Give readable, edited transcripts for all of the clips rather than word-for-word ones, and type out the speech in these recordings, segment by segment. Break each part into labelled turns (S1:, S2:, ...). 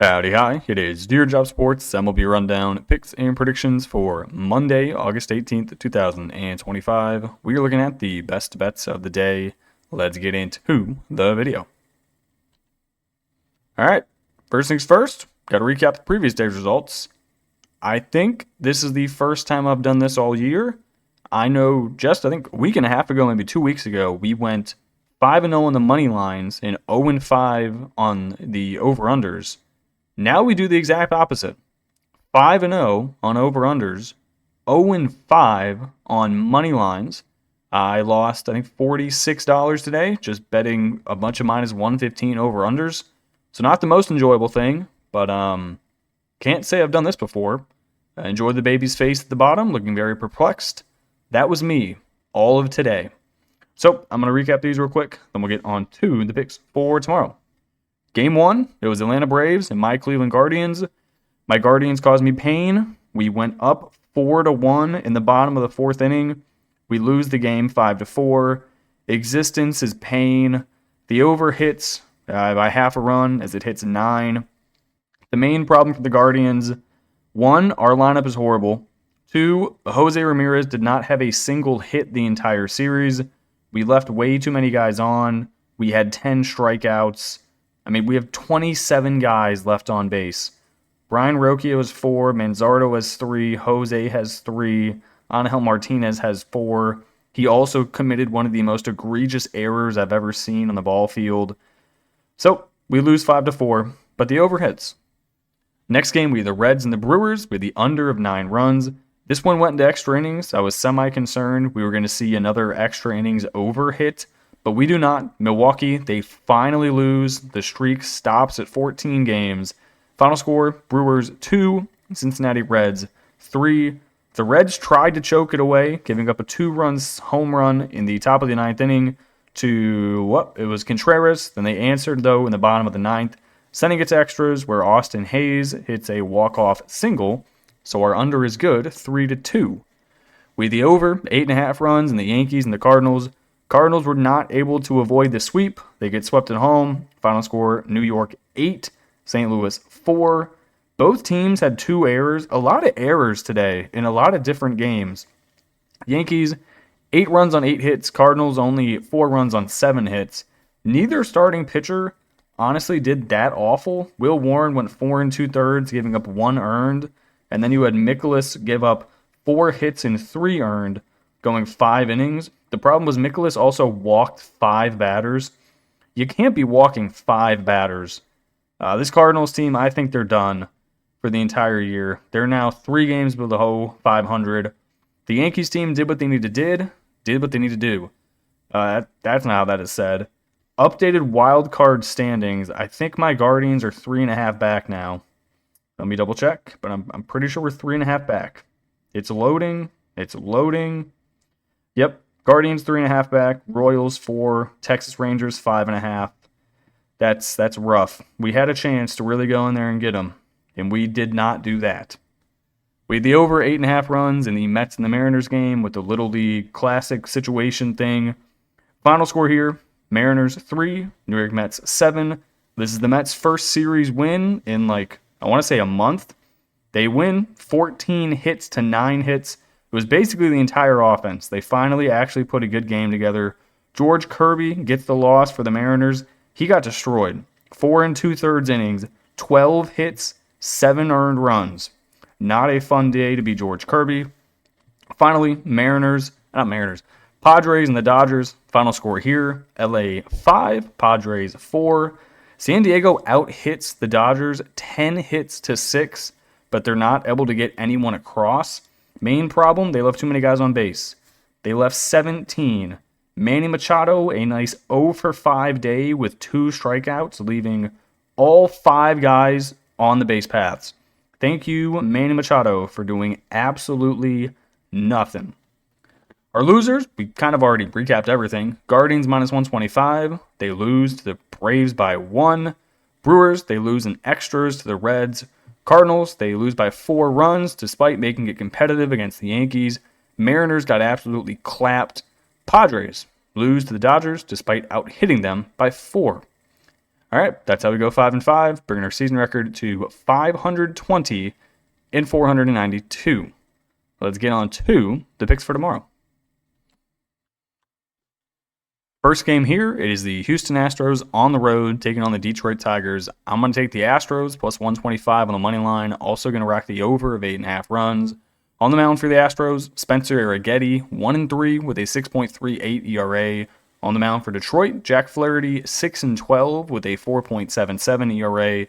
S1: Howdy, hi. It is Dear Job Sports MLB Rundown picks and predictions for Monday, August 18th, 2025. We are looking at the best bets of the day. Let's get into the video. All right, first things first, got to recap the previous day's results. I think this is the first time I've done this all year. I know I think a week and a half ago, maybe 2 weeks ago, we went 5-0 on the money lines and 0-5 on the over-unders. Now we do the exact opposite. 5-0 on over-unders, 0-5 on money lines. I lost, I think, $46 today just betting a bunch of minus 115 over-unders. So not the most enjoyable thing, but can't say I've done this before. I enjoyed the baby's face at the bottom, looking very perplexed. That was me all of today. So I'm going to recap these real quick, then we'll get on to the picks for tomorrow. Game 1, it was Atlanta Braves and my Cleveland Guardians. My Guardians caused me pain. We went up 4-1 in the bottom of the fourth inning. We lose the game 5-4. Existence is pain. The over hits by half a run as it hits 9. The main problem for the Guardians, 1, our lineup is horrible. 2, Jose Ramirez did not have a single hit the entire series. We left way too many guys on. We had 10 strikeouts. We have 27 guys left on base. Brian Rocchio has 4, Manzardo has 3, Jose has 3, Angel Martinez has 4. He also committed one of the most egregious errors I've ever seen on the ball field. So we lose 5-4, but the over hits. Next game, we had the Reds and the Brewers with the under of 9 runs. This one went into extra innings. I was semi-concerned we were going to see another extra innings over hit. But we do not. Milwaukee, they finally lose. The streak stops at 14 games. Final score, Brewers 2, Cincinnati Reds 3. The Reds tried to choke it away, giving up a 2-run home run in the top of the 9th inning to, it was Contreras. Then they answered, though, in the bottom of the 9th, sending it to extras where Austin Hayes hits a walk-off single. So our under is good, 3-2. We the over, 8.5 runs, and the Yankees and the Cardinals. Cardinals were not able to avoid the sweep. They get swept at home. Final score, New York 8, St. Louis 4. Both teams had 2 errors. A lot of errors today in a lot of different games. Yankees, 8 runs on 8 hits. Cardinals, only 4 runs on 7 hits. Neither starting pitcher honestly did that awful. Will Warren went 4 2/3, giving up 1 earned. And then you had Mikolas give up 4 hits and 3 earned, going 5 innings. The problem was Mikolas also walked 5 batters. You can't be walking 5 batters. This Cardinals team, I think they're done for the entire year. They're now 3 games below 500. The Yankees team did what they needed to did what they need to do. That's not how that is said. Updated wild card standings. I think my Guardians are 3.5 back now. Let me double check, but I'm pretty sure we're 3.5 back. It's loading. Yep. Guardians 3.5 back, Royals 4, Texas Rangers 5.5. That's rough. We had a chance to really go in there and get them, and we did not do that. We had the over 8.5 runs in the Mets and the Mariners game with the Little League Classic situation thing. Final score here, Mariners 3, New York Mets 7. This is the Mets' first series win in I want to say a month. They win 14 hits to 9 hits. It was basically the entire offense. They finally actually put a good game together. George Kirby gets the loss for the Mariners. He got destroyed. 4 2/3 innings, 12 hits, 7 earned runs. Not a fun day to be George Kirby. Finally, Padres and the Dodgers. Final score here, LA 5, Padres 4. San Diego out-hits the Dodgers 10 hits to 6, but they're not able to get anyone across. Main problem, they left too many guys on base. They left 17. Manny Machado, a nice 0-for-5 day with 2 strikeouts, leaving all 5 guys on the base paths. Thank you, Manny Machado, for doing absolutely nothing. Our losers, we kind of already recapped everything. Guardians minus 125. They lose to the Braves by 1. Brewers, they lose in extras to the Reds. Cardinals, they lose by 4 runs despite making it competitive against the Yankees. Mariners got absolutely clapped. Padres lose to the Dodgers despite out-hitting them by 4. All right, that's how we go 5-5, bringing our season record to 520 and 492. Let's get on to the picks for tomorrow. First game here, it is the Houston Astros on the road taking on the Detroit Tigers. I'm going to take the Astros plus 125 on the money line. Also going to rack the over of 8.5 runs. On the mound for the Astros, Spencer Arrighetti, 1-3 with a 6.38 ERA. On the mound for Detroit, Jack Flaherty, 6-12 with a 4.77 ERA.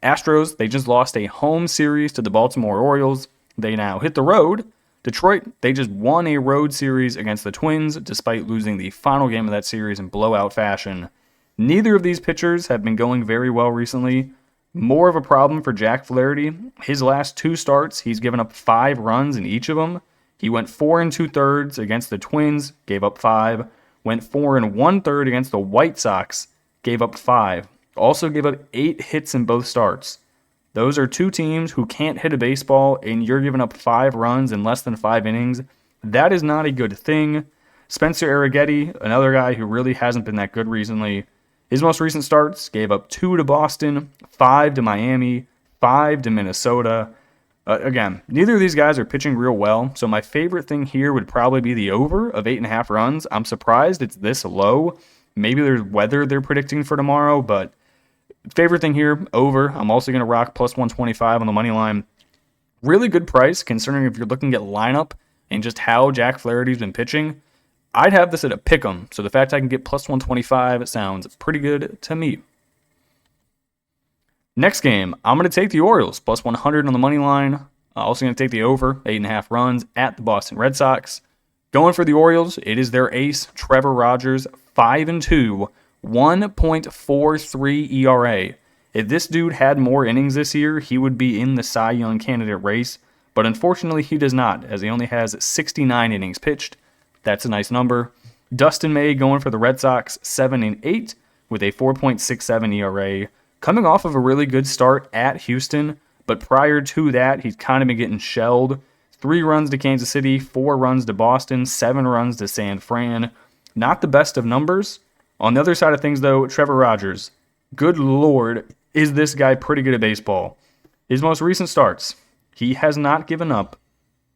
S1: Astros, they just lost a home series to the Baltimore Orioles. They now hit the road. Detroit, they just won a road series against the Twins despite losing the final game of that series in blowout fashion. Neither of these pitchers have been going very well recently. More of a problem for Jack Flaherty. His last 2 starts, he's given up 5 runs in each of them. He went 4 2/3 against the Twins, gave up 5. Went 4 1/3 against the White Sox, gave up 5. Also gave up 8 hits in both starts. Those are 2 teams who can't hit a baseball, and you're giving up 5 runs in less than 5 innings. That is not a good thing. Spencer Arrighetti, another guy who really hasn't been that good recently. His most recent starts gave up 2 to Boston, 5 to Miami, 5 to Minnesota. Again, neither of these guys are pitching real well, so my favorite thing here would probably be the over of 8.5 runs. I'm surprised it's this low. Maybe there's weather they're predicting for tomorrow, but favorite thing here, over. I'm also going to rock plus 125 on the money line. Really good price, considering if you're looking at lineup and just how Jack Flaherty's been pitching. I'd have this at a pick'em, so the fact I can get plus 125 sounds pretty good to me. Next game, I'm going to take the Orioles, plus 100 on the money line. Also going to take the over, 8.5 runs at the Boston Red Sox. Going for the Orioles, it is their ace, Trevor Rogers, 5-2, 1.43 ERA. If this dude had more innings this year, he would be in the Cy Young candidate race, but unfortunately he does not, as he only has 69 innings pitched. That's a nice number. Dustin May going for the Red Sox, 7-8, with a 4.67 ERA. Coming off of a really good start at Houston, but prior to that, he's kind of been getting shelled. 3 runs to Kansas City, 4 runs to Boston, 7 runs to San Fran. Not the best of numbers. On the other side of things, though, Trevor Rogers. Good Lord, is this guy pretty good at baseball. His most recent starts, he has not given up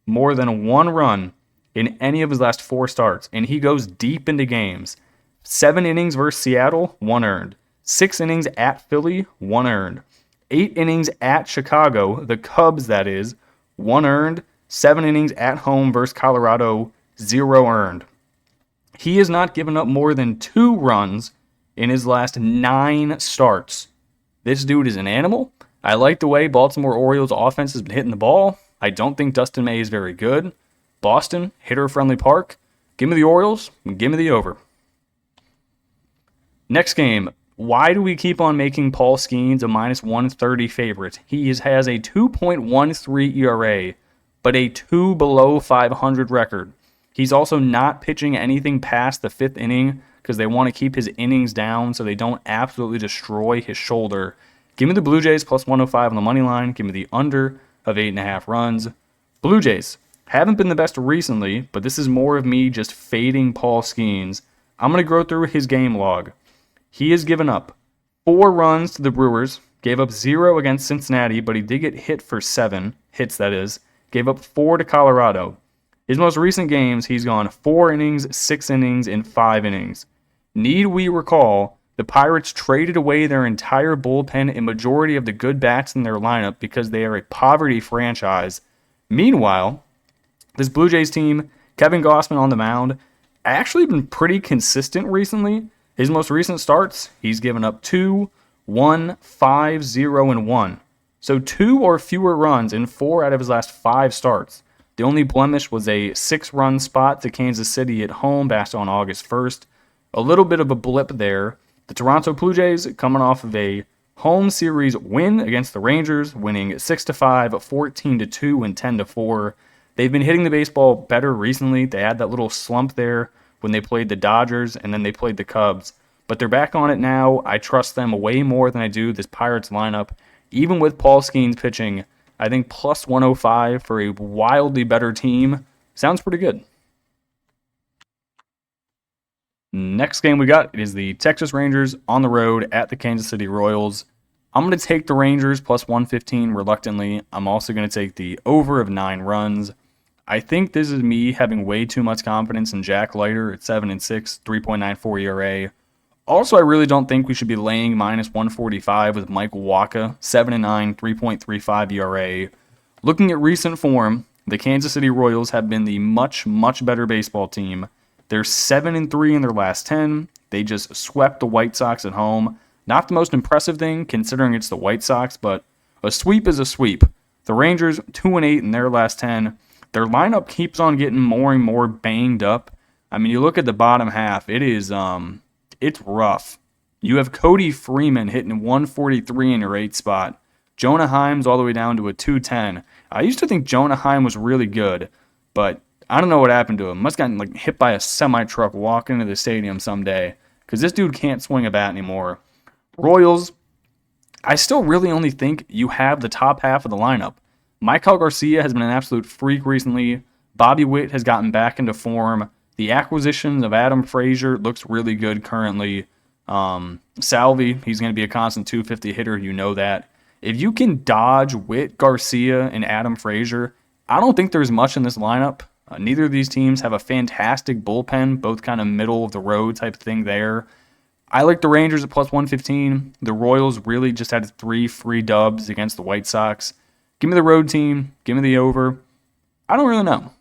S1: more than 1 run in any of his last 4 starts, and he goes deep into games. 7 innings versus Seattle, 1 earned. 6 innings at Philly, 1 earned. 8 innings at Chicago, the Cubs that is, 1 earned. 7 innings at home versus Colorado, 0 earned. He has not given up more than 2 runs in his last 9 starts. This dude is an animal. I like the way Baltimore Orioles offense has been hitting the ball. I don't think Dustin May is very good. Boston, hitter-friendly park. Give me the Orioles, and give me the over. Next game. Why do we keep on making Paul Skeens a minus 130 favorite? He has a 2.13 ERA, but a 2 below 500 record. He's also not pitching anything past the 5th inning because they want to keep his innings down so they don't absolutely destroy his shoulder. Give me the Blue Jays plus 105 on the money line. Give me the under of 8.5 runs. Blue Jays haven't been the best recently, but this is more of me just fading Paul Skeens. I'm going to go through his game log. He has given up 4 runs to the Brewers, gave up 0 against Cincinnati, but he did get hit for 7 hits, that is. Gave up 4 to Colorado. His most recent games, he's gone 4 innings, 6 innings, and 5 innings. Need we recall, the Pirates traded away their entire bullpen and majority of the good bats in their lineup because they are a poverty franchise. Meanwhile, this Blue Jays team, Kevin Gausman on the mound, actually been pretty consistent recently. His most recent starts, he's given up 2, 1, 5, 0, and 1. So 2 or fewer runs in 4 out of his last 5 starts. The only blemish was a 6-run spot to Kansas City at home back on August 1st. A little bit of a blip there. The Toronto Blue Jays coming off of a home series win against the Rangers, winning 6-5, 14-2, and 10-4. They've been hitting the baseball better recently. They had that little slump there when they played the Dodgers and then they played the Cubs. But they're back on it now. I trust them way more than I do this Pirates lineup. Even with Paul Skeens pitching, I think plus 105 for a wildly better team sounds pretty good. Next game we got is the Texas Rangers on the road at the Kansas City Royals. I'm going to take the Rangers plus 115 reluctantly. I'm also going to take the over of 9 runs. I think this is me having way too much confidence in Jack Leiter at 7-6, 3.94 ERA. Also, I really don't think we should be laying minus 145 with Michael Wacha, 7-9, 3.35 ERA. Looking at recent form, the Kansas City Royals have been the much, much better baseball team. They're 7-3 in their last 10. They just swept the White Sox at home. Not the most impressive thing, considering it's the White Sox, but a sweep is a sweep. The Rangers, 2-8 in their last 10. Their lineup keeps on getting more and more banged up. I mean, you look at the bottom half, it's rough. You have Cody Freeman hitting 143 in your 8th spot. Jonah Heim's all the way down to a 210. I used to think Jonah Heim was really good, but I don't know what happened to him. Must have gotten hit by a semi-truck walking into the stadium someday, because this dude can't swing a bat anymore. Royals, I still really only think you have the top half of the lineup. Michael Garcia has been an absolute freak recently. Bobby Witt has gotten back into form. The acquisition of Adam Frazier looks really good currently. Salvi, he's going to be a constant 250 hitter. You know that. If you can dodge Witt, Garcia, and Adam Frazier, I don't think there's much in this lineup. Neither of these teams have a fantastic bullpen, both kind of middle of the road type of thing there. I like the Rangers at plus 115. The Royals really just had 3 free dubs against the White Sox. Give me the road team. Give me the over. I don't really know.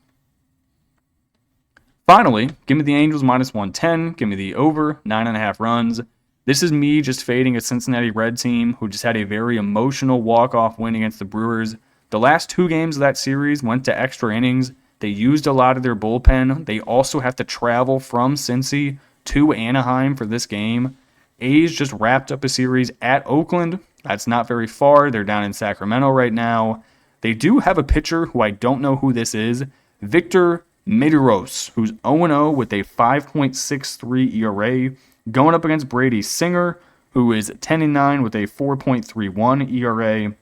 S1: Finally, give me the Angels minus 110. Give me the over, 9.5 runs. This is me just fading a Cincinnati Red team who just had a very emotional walk-off win against the Brewers. The last 2 games of that series went to extra innings. They used a lot of their bullpen. They also have to travel from Cincy to Anaheim for this game. A's just wrapped up a series at Oakland. That's not very far. They're down in Sacramento right now. They do have a pitcher who I don't know who this is, Victor Medeiros, who's 0-0 with a 5.63 ERA, going up against Brady Singer, who is 10-9 with a 4.31 ERA.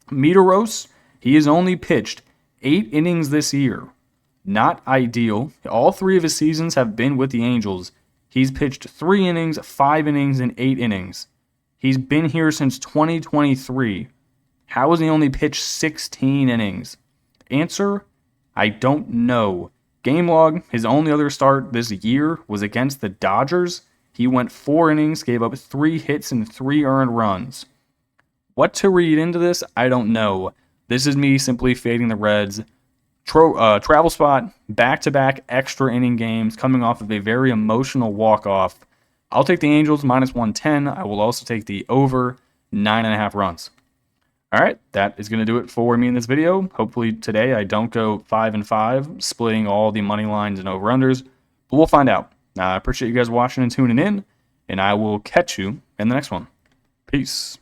S1: Medeiros, he has only pitched 8 innings this year. Not ideal. All 3 of his seasons have been with the Angels. He's pitched 3 innings, 5 innings, and 8 innings. He's been here since 2023. How has he only pitched 16 innings? Answer, I don't know. Game log, his only other start this year was against the Dodgers. He went 4 innings, gave up 3 hits and 3 earned runs. What to read into this, I don't know. This is me simply fading the Reds. Travel spot, back-to-back extra inning games coming off of a very emotional walk-off. I'll take the Angels minus 110. I will also take the over 9.5 runs. All right, that is going to do it for me in this video. Hopefully today I don't go 5-5, splitting all the money lines and over-unders, but we'll find out. I appreciate you guys watching and tuning in, and I will catch you in the next one. Peace.